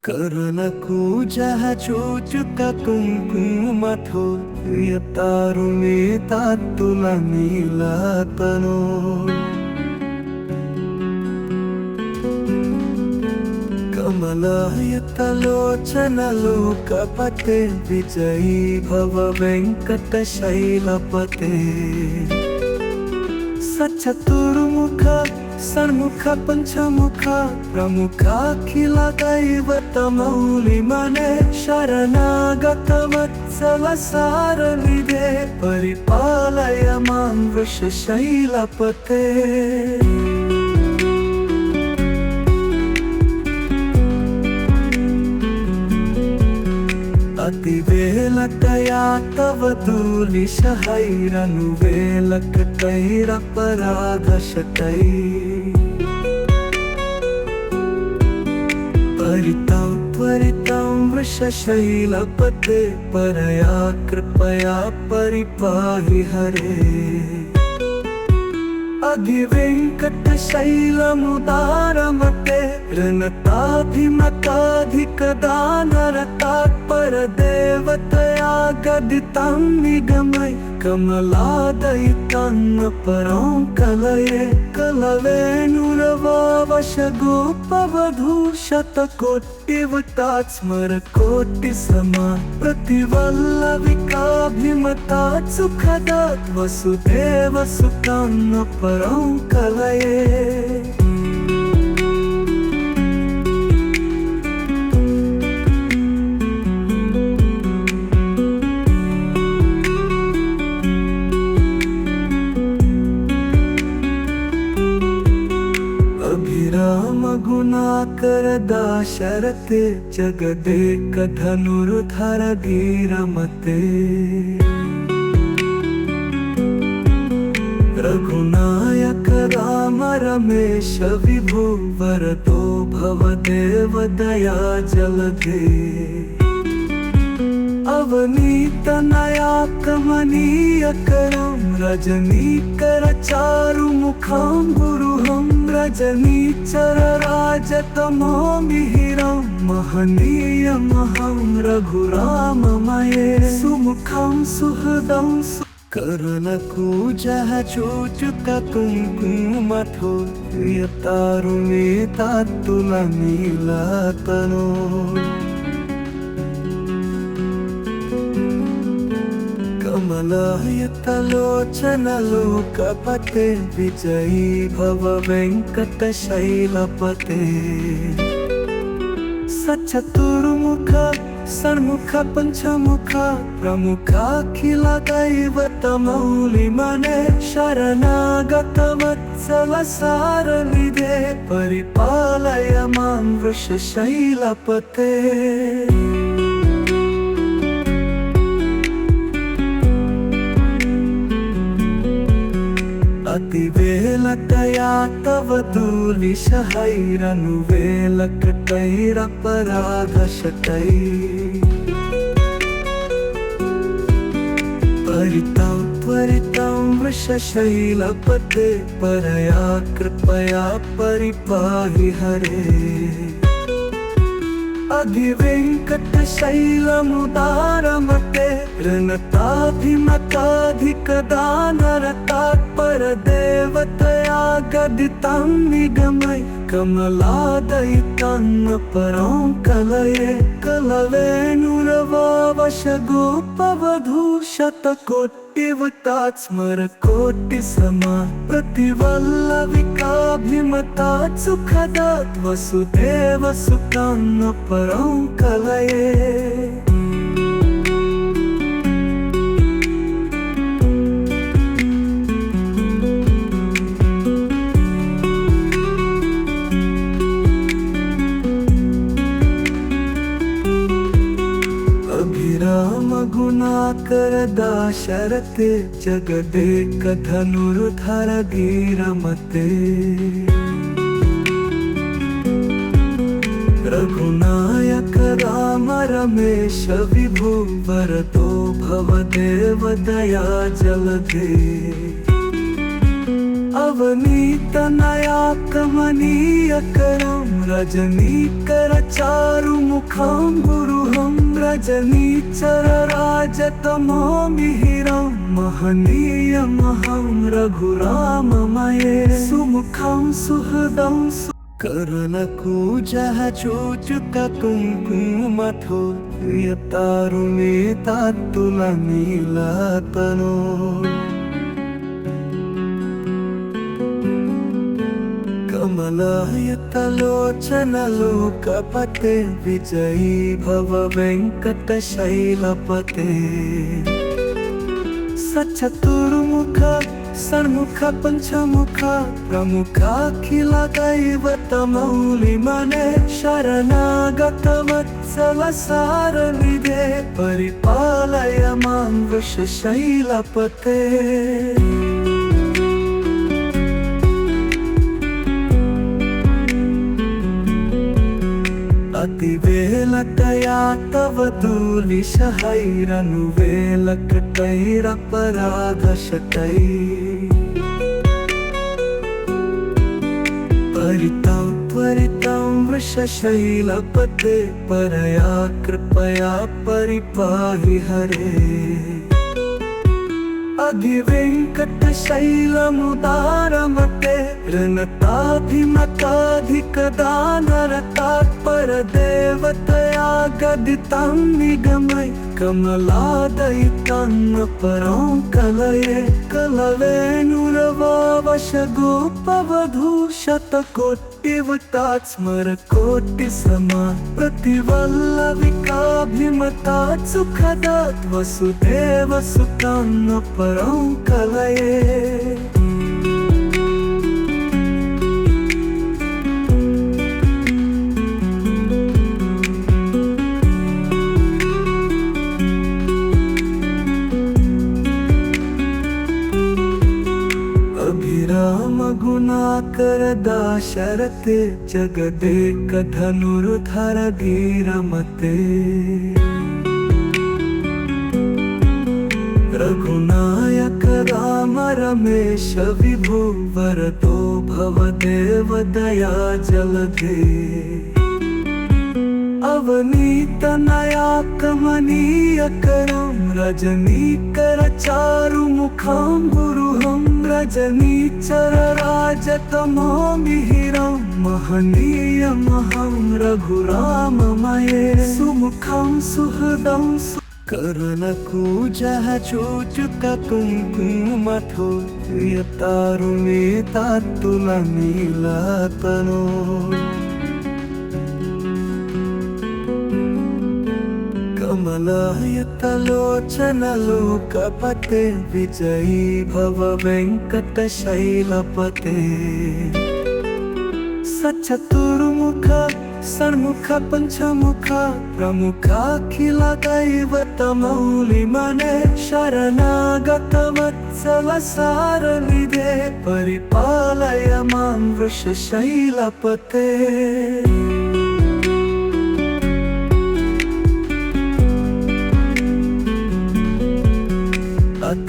కరుణకూజః చూచుక కుంకుమతో ప్రియతారుణి తాత్తుల నీలతను కమలాయతలోచనలో కపతే విజయీ భవ వెంకట శైలపతే సచతుర్ముఖ సన్ముఖ పంచముఖ ప్రముఖాఖిల దైవతమౌలి మనే శరణాగత వత్సల సారనిదే పరిపాలయ మాం వృషశైలపతే అతివేలకయా తవ ధూళిశహైరను వేలకటైరపరాధశతై పరితం త్వరితం వృషశైలపతే పరయా కృపయా పరిపాహి హరే అధివెంకట శైలముదారమతే రణతాధిమతాధికదానరతాత్పర దేవతయా గదితం నిగమై కమలాదయితన్న పరం కలయే కలవేణురవావశ గోపవధూ శతకోటివతాత్ స్మర కోటి సమా ప్రతివల్లవికాభిమతాత్ సుఖదాత్ వసుదేవ సుతాన్న పరం కలయే गुणाकर दाशरथे जगदेक धनुर्धर धीरमते रघुनायक राम रमेश विभु वरदो भवदेव दया जलधे अवनीतनया कमनीय करं रजनीकर चारुमुखं गुरुहं रजनीचर राजतमो मिहिरं महनीयमहं रघुराममये सुमुखं सुहृदं करुणकूजः चूचुक कुङ्कुमथो प्रियतारुणि तात्तुल नीलतनो కమలాయతలోచనలో కపతే విజయీ భవ వెంకట శైలపతే సచతుర్ముఖ సన్ముఖ పంచముఖ ప్రముఖాఖిల దైవతమౌలి మనే శరణాగత వత్సల సారనిదే పరిపాలయ మాం వృషశైలపతే అతివేలకయా తవ ధూళిశహైరను వేలకటైరపరాధశతై పరితం త్వరితం వృషశైలపతే పరయా కృపయా పరిపాహి హరే అధివెంకట శైలముదారమతే రణతాధిమతాధికదానరతాత్పర దేవతయా గదితం నిగమై కమలాదయితన్న పరం కలయే కలవేణురవావశ గోపవధూ శతకోటివతాత్ స్మర కోటి సమా ప్రతివల్లవికాభిమతాత్ సుఖదాత్ వసుదేవ సుతాన్న పరం కలయే गुणाकर दाशरथे जगदेक धनुर्धर धीरमते रघुनायक राम रमेश विभु वरदो भवदेव दया जलधे अवनीतनया कमनीय करं रजनीकर चारुमुखं सुमुखं गुरुहं रजनीचरराजतमो मिहिरं महनीयमहं रघुराममये सुमुखं सुहृदं करुणकूजः चूचुककुङ्कुमथो यतारुणे तात्तुलनीलतनो कमलायतलोचनलोकपते विजयी भव वेङ्कटशैलपते सचतुर्मुख षण्मुख पञ्चमुख प्रमुखाखिलदैवतमौलिमने शरणागतवत्सल सारनिधे परिपालय मां वृषशैलपते अतिवेलतया तव दूलिशहैरनुवेलकटैरपराधशतैः परितं त्वरितं वृषशैलपते परया कृपया परिपाहि हरे अधिवेङ्कटशैलमुदारमते ऋणताभिमताधिकदानरतात्परदेवतया गदितं निगमय कमलादयितं परं कलये कलवेणुरवावशगोपवधूशतकोटिवतात् स्मरकोटिसमा प्रतिवल्लविकाभिमतात् सुखदात् वसुदेवसुतं परं कलये अभिराम गुणाकर दाशरथे जगदेक धनुर्धर धीरमते रघुनायक राम रमेश विभु वरदो भवदेव दया जलधे अवनीतनया कमनीयकरं रजनीकर चारुमुखं गुरुहं रजनीचरराजतमो मिहिरं महनीयमहं रघुराममये सुमुखं सुहृदं करुणकूजः चूचुककुङ्कुमथो यतारुणे तात्तुलनीलतनो कमलायतलोचनलोकपते विजयी भव वेङ्कटशैलपते सचतुर्मुख षण्मुख पञ्चमुख प्रमुखाखिलदैवतमौलिमने शरणागतवत्सल सारनिधे परिपालय मां वृषशैलपते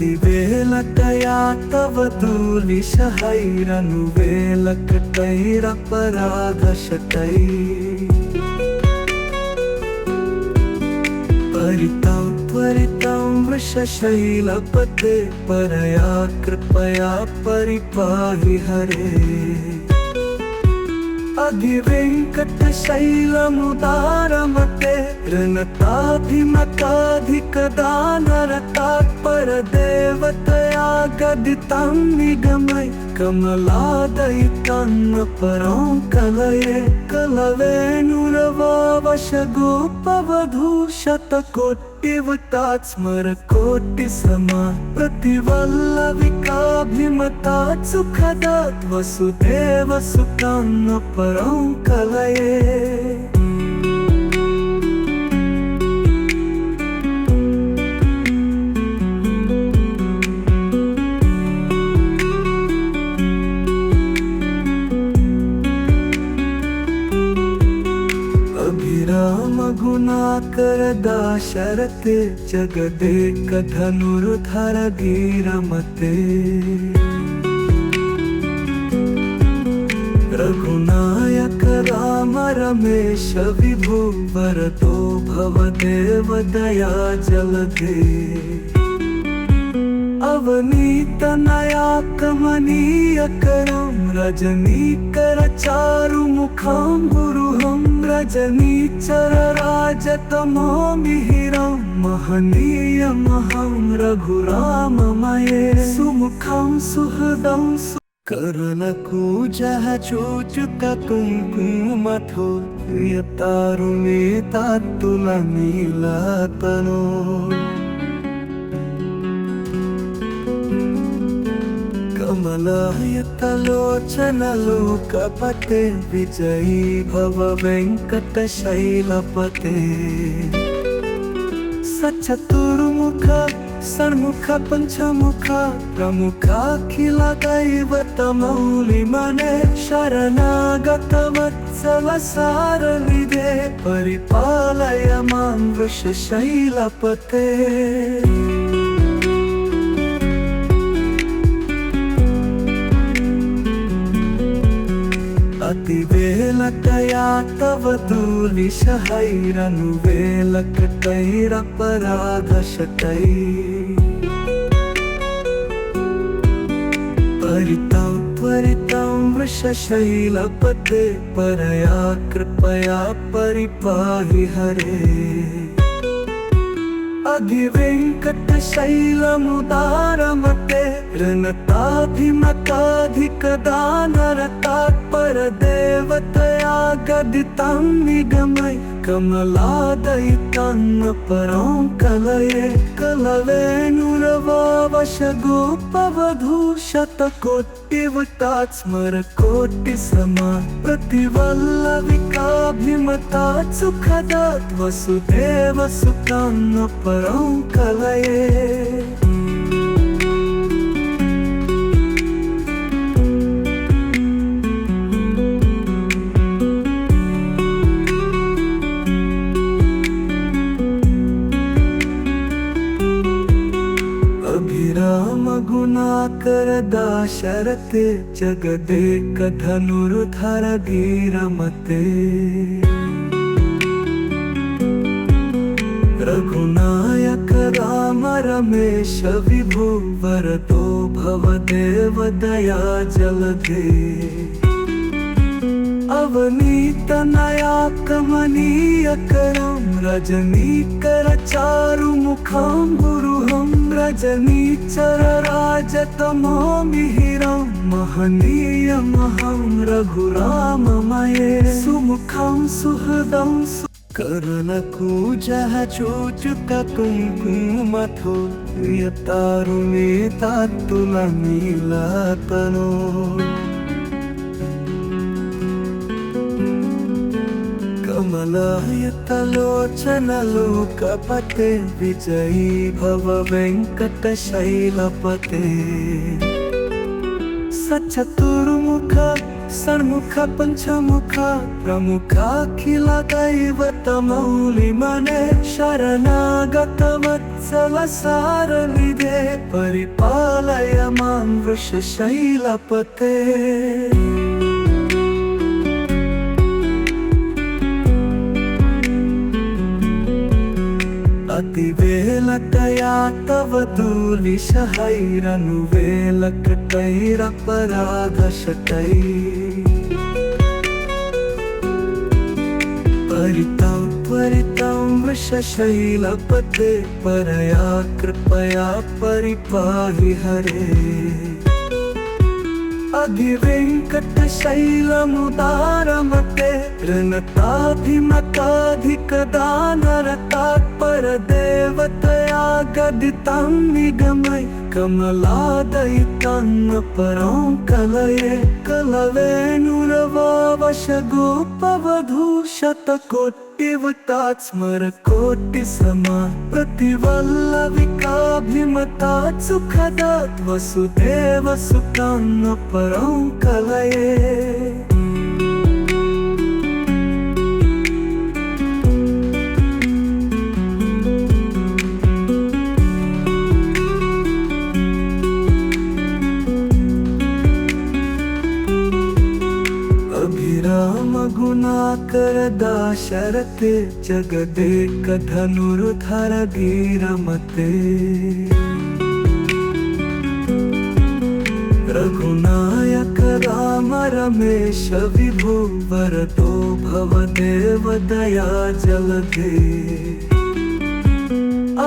अतिवेलतया तव दूलिशहैरनुवेलकटैरपराधशतैः परितं त्वरितं वृषशैलपते परया कृपया परिपाहि हरे अधिवेङ्कटशैलमुदारमते ऋणताभिमताधिकदानरतात्परदेवतया गदितं निगमय कमलादयितं परं कलये कलवेणुरवावशगोपवधूशतकोटिवतात् स्मरकोटिसमा प्रतिवल्लविकाभिमतात् सुखदात् वसुदेवसुतं परं कलये अभिराम गुणाकर दाशरथे जगदेक धनुर्धर धीरमते रघुनायक राम रमेश विभु वरदो भवदेव दया जलधे अवनीत नया कमनीय करम रजनीकर चारुमुखं गुरुहं रजनीचर राजतमो मिहिरं महनीयमहं रघुराममये सुमुखं सुहृदं करुणकूजः चूचुक कुङ्कुमथो यतारुणेतात्तुलनीलतनो कमलायतलोचनलोकपते विजयी भव वेङ्कटशैलपते सचतुर्मुख षण्मुख पञ्चमुख प्रमुखाखिल दैवतमौलिमने शरणागत वत्सल सारनिधे परिपालय मां वृषशैलपते अतिवेलकया तव दूलिशहैरनुवेलकटैरपराधशतैः परितं त्वरितं वृषशैलपते परया कृपया परिपाहि हरे अधिवेङ्कटशैलमुदारमते ऋणताभिमताधिकदानरतात्परदेवतया गदितं निगमय कमलादयितं परं कलये कलवेणुरवावशगोपवधूशतकोटिवतात् स्मरकोटिसमा प्रतिवल्लविकाभिमतात् सुखदात् वसुदेवसुतं परं कलये अभिराम गुणाकर दाशरथे जगदेक धनुर्धर धीरमते रघुनायक राम रमेश विभु वरदो भवदेव दया जलधे अवनीत नया कमनीय करम रजनीकर चारुमुखं गुरुहं रजनीचर राजतमो मिहिरं महनीयमहं रघुराममये सुमुखं सुहृदं करुणकूजः चूचुक कुङ्कुमथो यतारुणेतात्तुलनीलतनो कमलायतलोचनलोकपते विजयी भव वेङ्कटशैलपते सचतुर्मुख षण्मुख पञ्चमुख प्रमुखाखिल दैवतमौलिमने शरणागत वत्सल सारनिधे परिपालय मां वृषशैलपते अतिवेलकया तव दूलिशहैरनुवेलकटैरपराधशतैः परितं त्वरितं वृषशैलपते परया कृपया परिपाहि हरे अधिवेङ्कटशैलमुदारमते ऋणताभिमताधिकदानरतात्परदेवतया गदितं निगमय कमलादयितं परं कलये कलवेणुरवावशगोपवधूशतकोटिवतात् स्मरकोटिसमा प्रतिवल्लविकाभिमतात् सुखदात् वसुदेवसुतं परं कलये दाशरथे जगदेकधनुर्धर धीरमते रघुनायक राम रमेश विभो वरदो भवदेव दया जलधे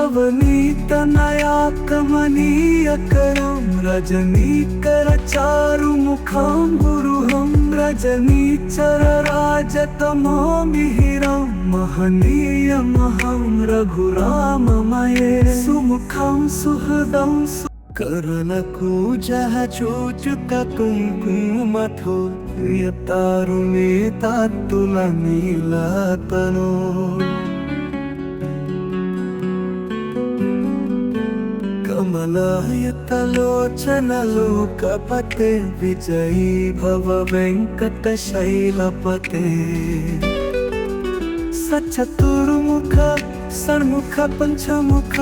अवनीतनया कमनीय करं रजनीकर चारुमुखं गुरुहं रजनीचर राजतमो मिहिरं महनीयमहं रघुराममये सुमुखं सुहृदं करुणकूजः चूचुककुङ्कुमथो यतारुणीतात्तुलनीलतनो कमलायतलोचनलोकपते विजयी भव वेङ्कटशैलपते सचतुर्मुख षण्मुख पञ्चमुख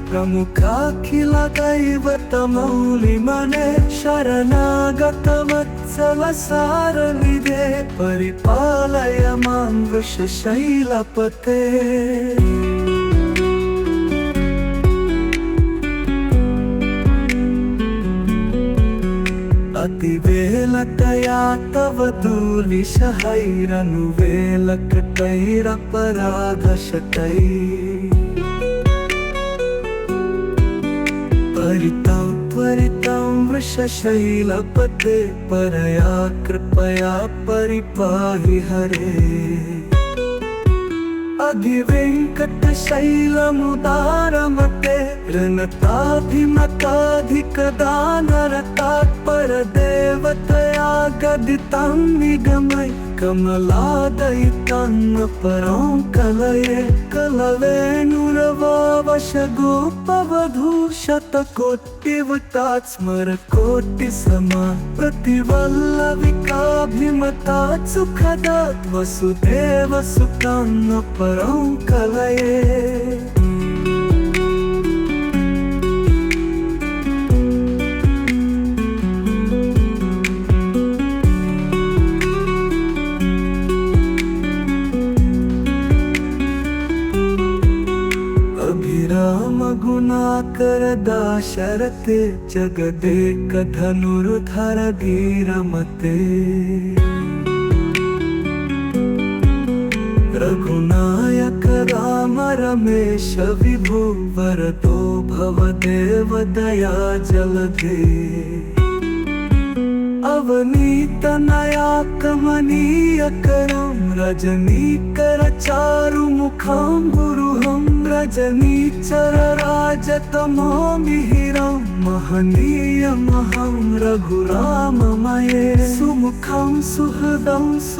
प्रमुखाखिल दैवतमौलिमने शरणागतवत्सल सारनिधे परिपालय मां वृषशैलपते अतिवेलतया तव दूलिशहैरनुवेलकटैरपराधशतैः परितं त्वरितं वृषशैलपते परया कृपया परिपाहि हरे अधिवेङ्कटशैलमुदारमते ऋणताभिमताधिकदानरतात्परदेवतया गदितं निगमय कमलादयितं परं कलये कलवेणुरवावशगोपवधूशतकोटिवतात् स्मरकोटिसमा प्रतिवल्लविकाभिमतात् सुखदात् वसुदेवसुतं परं कलये राम गुणाकर दाशरथे जगदेकधनुर्धर धीरमते रघुनायक राम रमेश विभो वरदो भवदेव दया जलधे अवनीतनया कमनीय करं रजनीकर चारुमुखं गुरुहं रजनीचर राजतमो मिहिरं महनीयमहं रघुराममये सुमुखं सुहृदं